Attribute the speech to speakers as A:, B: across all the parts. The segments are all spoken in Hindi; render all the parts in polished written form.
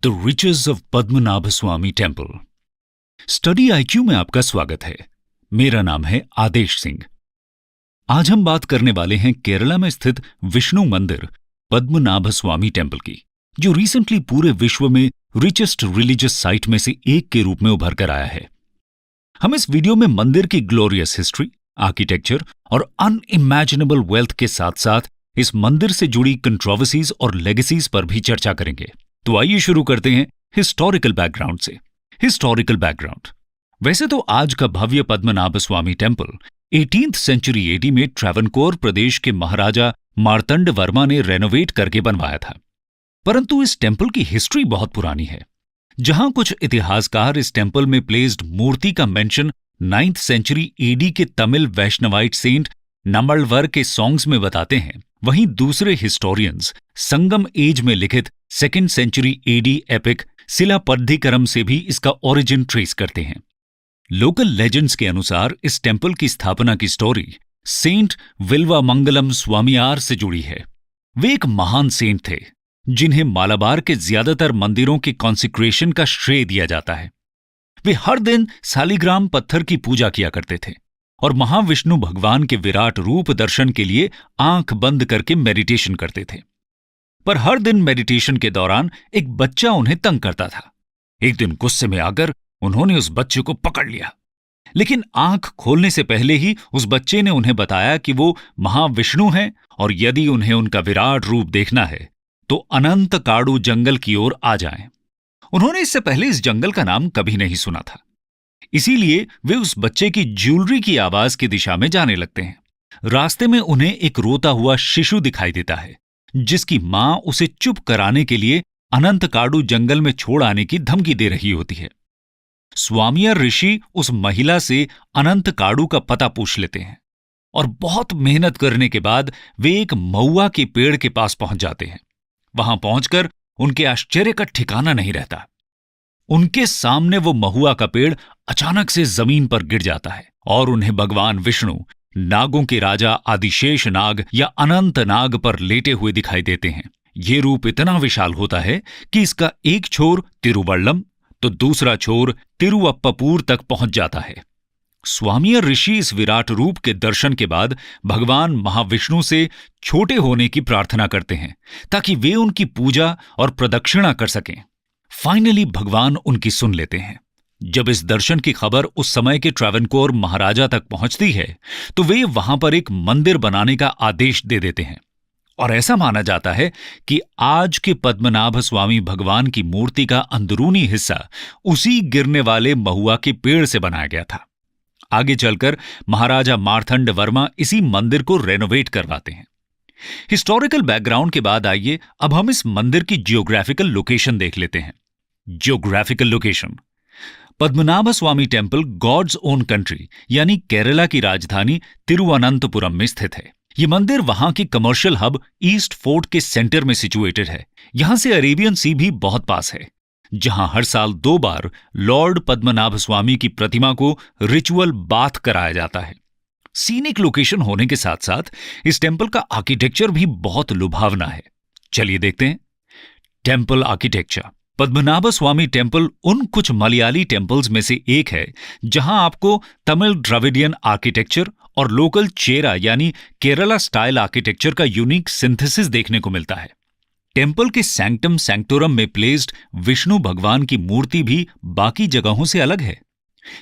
A: The riches of Padmanabha Swami temple. Study IQ में आपका स्वागत है। मेरा नाम है आदेश सिंह। आज हम बात करने वाले हैं केरला में स्थित विष्णु मंदिर पद्मनाभ स्वामी टेम्पल की, जो रिसेंटली पूरे विश्व में रिचेस्ट रिलीजियस साइट में से एक के रूप में उभर कर आया है। हम इस वीडियो में मंदिर की ग्लोरियस हिस्ट्री, आर्किटेक्चर और अनइमेजिनेबल वेल्थ के साथ साथ इस मंदिर से जुड़ी कंट्रोवर्सीज और लेगेसीज पर भी चर्चा करेंगे। तो आइए शुरू करते हैं हिस्टोरिकल बैकग्राउंड से। Historical background. वैसे तो आज का भव्य पद्मनाभ स्वामी टेम्पल 18th सेंचुरी एडी में ट्रावनकोर प्रदेश के महाराजा मार्तंड वर्मा ने रेनोवेट करके बनवाया था, परंतु इस टेम्पल की हिस्ट्री बहुत पुरानी है। जहां कुछ इतिहासकार इस टेम्पल में प्लेस्ड मूर्ति का मेंशन 9th सेंचुरी एडी के तमिल वैष्णवाइट सेंट नम्बलवर के सॉन्ग्स में बताते हैं, वहीं दूसरे हिस्टोरियंस संगम एज में लिखित 2nd सेंचुरी एडी एपिक सिलापद्धिकरम से भी इसका ओरिजिन ट्रेस करते हैं। लोकल लेजेंड्स के अनुसार इस टेम्पल की स्थापना की स्टोरी सेंट विल्वामंगलम स्वामियार से जुड़ी है। वे एक महान सेंट थे जिन्हें मालाबार के ज्यादातर मंदिरों के कॉन्सिक्रेशन का श्रेय दिया जाता है। वे हर दिन सालिग्राम पत्थर की पूजा किया करते थे और महाविष्णु भगवान के विराट रूप दर्शन के लिए आंख बंद करके मेडिटेशन करते थे। पर हर दिन मेडिटेशन के दौरान एक बच्चा उन्हें तंग करता था। एक दिन गुस्से में आकर उन्होंने उस बच्चे को पकड़ लिया, लेकिन आंख खोलने से पहले ही उस बच्चे ने उन्हें बताया कि वो महाविष्णु हैं और यदि उन्हें उनका विराट रूप देखना है तो अनंत काड़ू जंगल की ओर आ जाएं। उन्होंने इससे पहले इस जंगल का नाम कभी नहीं सुना था, इसीलिए वे उस बच्चे की ज्वेलरी की आवाज की दिशा में जाने लगते हैं। रास्ते में उन्हें एक रोता हुआ शिशु दिखाई देता है, जिसकी मां उसे चुप कराने के लिए अनंत काड़ू जंगल में छोड़ आने की धमकी दे रही होती है। स्वामियार ऋषि उस महिला से अनंत काड़ू का पता पूछ लेते हैं और बहुत मेहनत करने के बाद वे एक महुआ के पेड़ के पास पहुंच जाते हैं। वहां पहुंचकर उनके आश्चर्य का ठिकाना नहीं रहता। उनके सामने वो महुआ का पेड़ अचानक से जमीन पर गिर जाता है और उन्हें भगवान विष्णु नागों के राजा आदिशेष नाग या अनंत नाग पर लेटे हुए दिखाई देते हैं। ये रूप इतना विशाल होता है कि इसका एक छोर तिरुवल्लम तो दूसरा छोर तिरुअप्पपूर तक पहुंच जाता है। स्वामियार ऋषि इस विराट रूप के दर्शन के बाद भगवान महाविष्णु से छोटे होने की प्रार्थना करते हैं ताकि वे उनकी पूजा और प्रदक्षिणा कर सकें। फाइनली भगवान उनकी सुन लेते हैं। जब इस दर्शन की खबर उस समय के ट्रावनकोर महाराजा तक पहुंचती है तो वे वहां पर एक मंदिर बनाने का आदेश दे देते हैं और ऐसा माना जाता है कि आज के पद्मनाभ स्वामी भगवान की मूर्ति का अंदरूनी हिस्सा उसी गिरने वाले महुआ के पेड़ से बनाया गया था। आगे चलकर महाराजा मार्तंड वर्मा इसी मंदिर को रेनोवेट करवाते हैं। हिस्टोरिकल बैकग्राउंड के बाद आइए अब हम इस मंदिर की जियोग्राफिकल लोकेशन देख लेते हैं। Geographical location. पद्मनाभ स्वामी टेम्पल गॉड्स ओन कंट्री यानी केरला की राजधानी तिरुवनंतपुरम में स्थित है। यह मंदिर वहां के कमर्शियल हब ईस्ट फोर्ट के सेंटर में सिचुएटेड है। यहां से अरेबियन सी भी बहुत पास है, जहां हर साल 2 बार लॉर्ड पद्मनाभ स्वामी की प्रतिमा को रिचुअल बाथ कराया जाता है। सीनिक लोकेशन होने के साथ साथ इस टेम्पल का आर्किटेक्चर भी बहुत लुभावना है। चलिए देखते हैं टेम्पल आर्किटेक्चर। पद्मनाभ स्वामी टेम्पल उन कुछ मलयाली टेम्पल्स में से एक है जहां आपको तमिल द्रविडियन आर्किटेक्चर और लोकल चेरा यानी केरला स्टाइल आर्किटेक्चर का यूनिक सिंथेसिस देखने को मिलता है। टेम्पल के सैंक्टम सैंक्टोरम में प्लेस्ड विष्णु भगवान की मूर्ति भी बाकी जगहों से अलग है।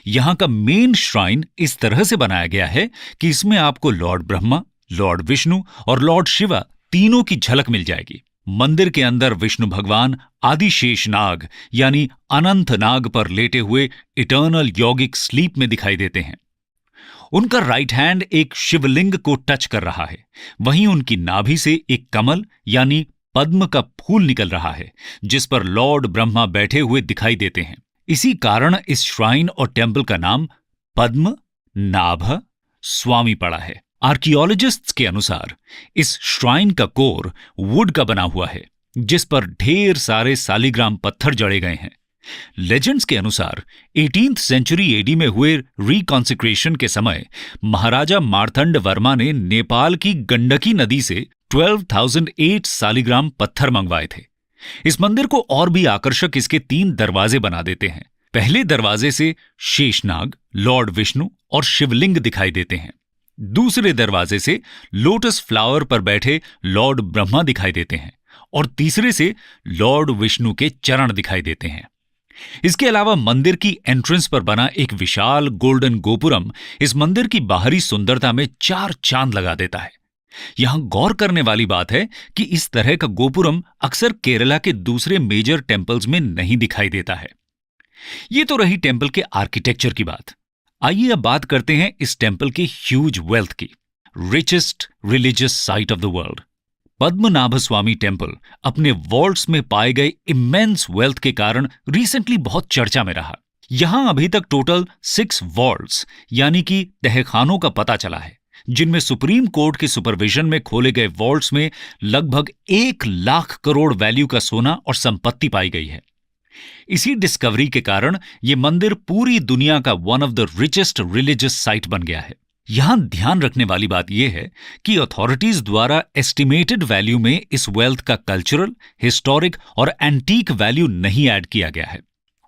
A: यहां का मेन श्राइन इस तरह से बनाया गया है कि इसमें आपको लॉर्ड ब्रह्मा, लॉर्ड विष्णु और लॉर्ड शिवा तीनों की झलक मिल जाएगी। मंदिर के अंदर विष्णु भगवान आदिशेष नाग यानी अनंत नाग पर लेटे हुए इटर्नल यौगिक स्लीप में दिखाई देते हैं। उनका राइट हैंड एक शिवलिंग को टच कर रहा है, वहीं उनकी नाभि से एक कमल यानी पद्म का फूल निकल रहा है, जिस पर लॉर्ड ब्रह्मा बैठे हुए दिखाई देते हैं। इसी कारण इस श्राइन और टेम्पल का नाम पद्म नाभ स्वामी पड़ा है। आर्कियोलॉजिस्ट्स के अनुसार इस श्राइन का कोर वुड का बना हुआ है, जिस पर ढेर सारे सालिग्राम पत्थर जड़े गए हैं। लेजेंड्स के अनुसार 18th सेंचुरी एडी में हुए रिकॉन्सिक्रेशन के समय महाराजा मार्तंड वर्मा ने नेपाल की गंडकी नदी से 12,008 सालिग्राम पत्थर मंगवाए थे, इस मंदिर को और भी आकर्षक इसके 3 दरवाजे बना देते हैं। पहले दरवाजे से शेषनाग, लॉर्ड विष्णु और शिवलिंग दिखाई देते हैं। दूसरे दरवाजे से लोटस फ्लावर पर बैठे लॉर्ड ब्रह्मा दिखाई देते हैं और तीसरे से लॉर्ड विष्णु के चरण दिखाई देते हैं। इसके अलावा मंदिर की एंट्रेंस पर बना एक विशाल गोल्डन गोपुरम इस मंदिर की बाहरी सुंदरता में 4 चांद लगा देता है। यहां गौर करने वाली बात है कि इस तरह का गोपुरम अक्सर केरला के दूसरे मेजर टेम्पल्स में नहीं दिखाई देता है। ये तो रही टेम्पल के आर्किटेक्चर की बात। आइए अब बात करते हैं इस टेम्पल के ह्यूज वेल्थ की। Richest religious site of the world, Padmanabha Swami temple अपने वॉल्ट्स में पाए गए इमेंस वेल्थ के कारण रिसेंटली बहुत चर्चा में रहा। यहां अभी तक टोटल 6 वॉल्ट्स यानी कि तहखानों का पता चला है, जिनमें सुप्रीम कोर्ट के सुपरविजन में खोले गए वॉल्ट्स में लगभग 1 लाख करोड़ वैल्यू का सोना और संपत्ति पाई गई है। इसी डिस्कवरी के कारण यह मंदिर पूरी दुनिया का one of the richest religious site बन गया है। यहां ध्यान रखने वाली बात यह है कि अथॉरिटीज द्वारा एस्टिमेटेड वैल्यू में इस वेल्थ का कल्चरल, हिस्टोरिक और एंटीक वैल्यू नहीं ऐड किया गया है।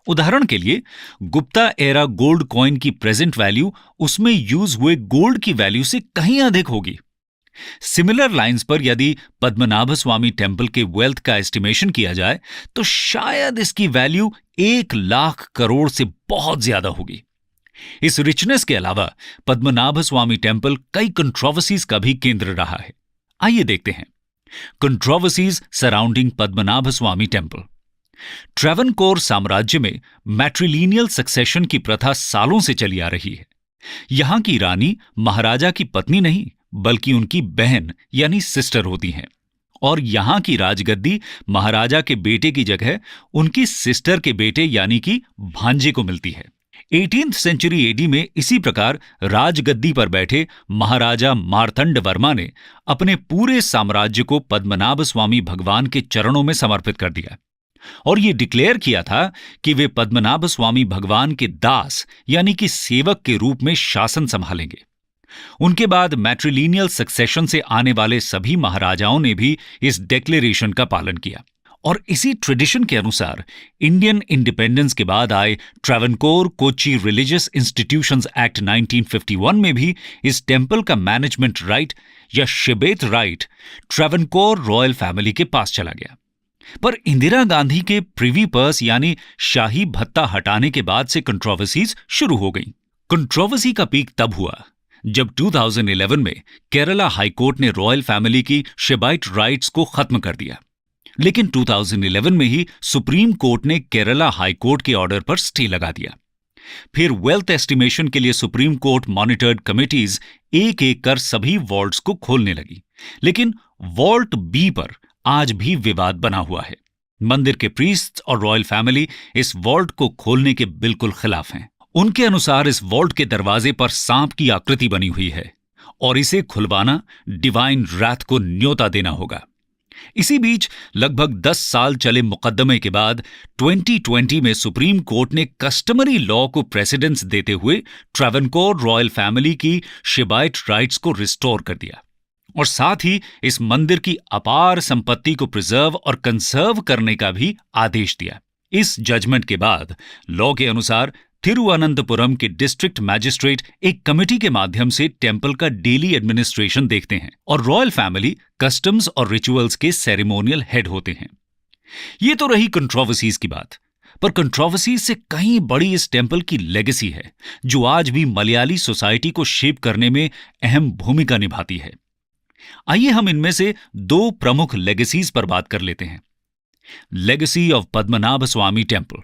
A: उदाहरण के लिए गुप्ता एरा गोल्ड कॉइन की प्रेजेंट वैल्यू उसमें यूज हुए गोल्ड की वैल्यू से कहीं अधिक होगी। सिमिलर लाइंस पर यदि पद्मनाभ स्वामी टेम्पल के वेल्थ का एस्टिमेशन किया जाए तो शायद इसकी वैल्यू 1 लाख करोड़ से बहुत ज्यादा होगी। इस रिचनेस के अलावा पद्मनाभ स्वामी टेम्पल कई कंट्रोवर्सीज का भी केंद्र रहा है। आइए देखते हैं कंट्रोवर्सीज सराउंडिंग पद्मनाभ स्वामी टेम्पल। ट्रेवनकोर साम्राज्य में मैट्रिलिनियल सक्सेशन की प्रथा सालों से चली आ रही है। यहां की रानी महाराजा की पत्नी नहीं बल्कि उनकी बहन यानी सिस्टर होती हैं और यहां की राजगद्दी महाराजा के बेटे की जगह उनकी सिस्टर के बेटे यानी कि भांजे को मिलती है। 18th सेंचुरी एडी में इसी प्रकार राजगद्दी पर बैठे महाराजा मार्तंड वर्मा ने अपने पूरे साम्राज्य को पद्मनाभ स्वामी भगवान के चरणों में समर्पित कर दिया और यह डिक्लेयर किया था कि वे पद्मनाभ स्वामी भगवान के दास यानी कि सेवक के रूप में शासन संभालेंगे। उनके बाद मैट्रिलिनियल सक्सेशन से आने वाले सभी महाराजाओं ने भी इस डिक्लेरेशन का पालन किया और इसी ट्रेडिशन के अनुसार इंडियन इंडिपेंडेंस के बाद आए Travancore Kochi religious institutions act 1951 में भी इस टेम्पल का मैनेजमेंट राइट या शिबेत राइट ट्रेवनकोर रॉयल फैमिली के पास चला गया। पर इंदिरा गांधी के प्रिवी पर्स यानी शाही भत्ता हटाने के बाद से कंट्रोवर्सीज शुरू हो गई। कंट्रोवर्सी का पीक तब हुआ जब 2011 में केरला हाईकोर्ट ने रॉयल फैमिली की शिबाइट राइट्स को खत्म कर दिया, लेकिन 2011 में ही सुप्रीम कोर्ट ने केरला हाईकोर्ट के ऑर्डर पर स्टे लगा दिया। फिर वेल्थ एस्टिमेशन के लिए सुप्रीम कोर्ट मॉनिटर्ड कमिटीज एक एक कर सभी वॉल्ट्स को खोलने लगी, लेकिन वॉल्ट बी पर आज भी विवाद बना हुआ है। मंदिर के प्रीस्ट और रॉयल फैमिली इस वॉल्ट को खोलने के बिल्कुल खिलाफ हैं। उनके अनुसार इस वॉल्ट के दरवाजे पर सांप की आकृति बनी हुई है और इसे खुलवाना डिवाइन रैथ को न्योता देना होगा। इसी बीच लगभग 10 साल चले मुकदमे के बाद 2020 में सुप्रीम कोर्ट ने कस्टमरी लॉ को प्रेसिडेंस देते हुए ट्रेवनकोर रॉयल फैमिली की शिबाइट राइट्स को रिस्टोर कर दिया और साथ ही इस मंदिर की अपार संपत्ति को प्रिजर्व और कंसर्व करने का भी आदेश दिया। इस जजमेंट के बाद लॉ के अनुसार तिरुवनंतपुरम के डिस्ट्रिक्ट मैजिस्ट्रेट एक कमेटी के माध्यम से टेम्पल का डेली एडमिनिस्ट्रेशन देखते हैं और रॉयल फैमिली कस्टम्स और रिचुअल्स के सेरेमोनियल हेड होते हैं। ये तो रही कंट्रोवर्सीज की बात, पर कंट्रोवर्सीज से कहीं बड़ी इस टेम्पल की लेगेसी है जो आज भी मलयाली सोसाइटी को शेप करने में अहम भूमिका निभाती है। आइए हम इनमें से 2 प्रमुख लेगेसीज पर बात कर लेते हैं। Legacy of Padmanabha Swami temple.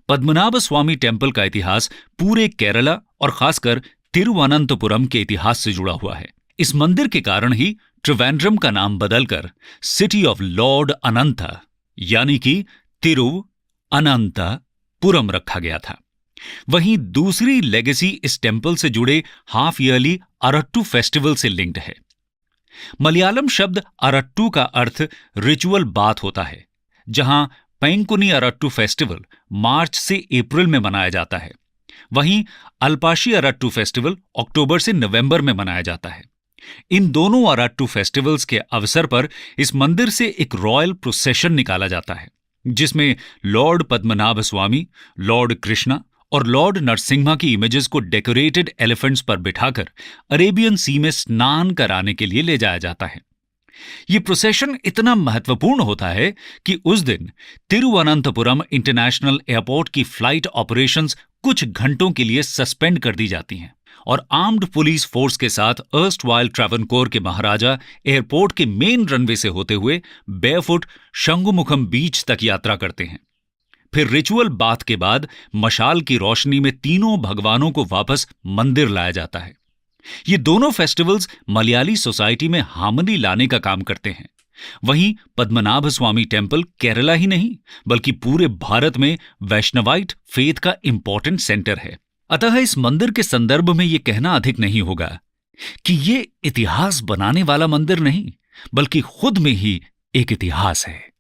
A: Padmanabha Swami temple का इतिहास पूरे केरला और खासकर तिरुवनंतपुरम के इतिहास से जुड़ा हुआ है। इस मंदिर के कारण ही त्रिवेंद्रम का नाम बदलकर सिटी ऑफ लॉर्ड अनंता यानी कि तिरुअनंतपुरम रखा गया था। वहीं दूसरी लेगेसी इस टेम्पल से जुड़े हाफ ईयरली अरट्टू फेस्टिवल से लिंक्ड है। मलयालम शब्द अरट्टू का अर्थ रिचुअल बाथ होता है, जहां पैंकुनी अरट्टू फेस्टिवल मार्च से अप्रैल में मनाया जाता है। वहीं अल्पाशी अरट्टू फेस्टिवल अक्टूबर से नवंबर में मनाया जाता है। इन दोनों आराट्टू फेस्टिवल्स के अवसर पर इस मंदिर से एक रॉयल प्रोसेशन निकाला जाता है, जिसमें लॉर्ड पद्मनाभ स्वामी, लॉर्ड कृष्णा और लॉर्ड नरसिम्हा की इमेजेस को डेकोरेटेड एलिफेंट्स पर बिठाकर अरेबियन सी में स्नान कराने के लिए ले जाया जाता है। यह प्रोसेशन इतना महत्वपूर्ण होता है कि उस दिन तिरुवनंतपुरम इंटरनेशनल एयरपोर्ट की फ्लाइट ऑपरेशंस कुछ घंटों के लिए सस्पेंड कर दी जाती हैं और आर्म्ड पुलिस फोर्स के साथ अर्स्टवाइल ट्रावनकोर के महाराजा एयरपोर्ट के मेन रनवे से होते हुए बेयरफुट शंगुमुखम बीच तक यात्रा करते हैं। फिर रिचुअल बाथ के बाद मशाल की रोशनी में तीनों भगवानों को वापस मंदिर लाया जाता है। ये दोनों फेस्टिवल्स मलयाली सोसाइटी में हार्मनी लाने का काम करते हैं। वहीं पद्मनाभ स्वामी टेम्पल केरला ही नहीं बल्कि पूरे भारत में वैष्णवाइट फेथ का इंपॉर्टेंट सेंटर है। अतः इस मंदिर के संदर्भ में यह कहना अधिक नहीं होगा कि ये इतिहास बनाने वाला मंदिर नहीं बल्कि खुद में ही एक इतिहास है।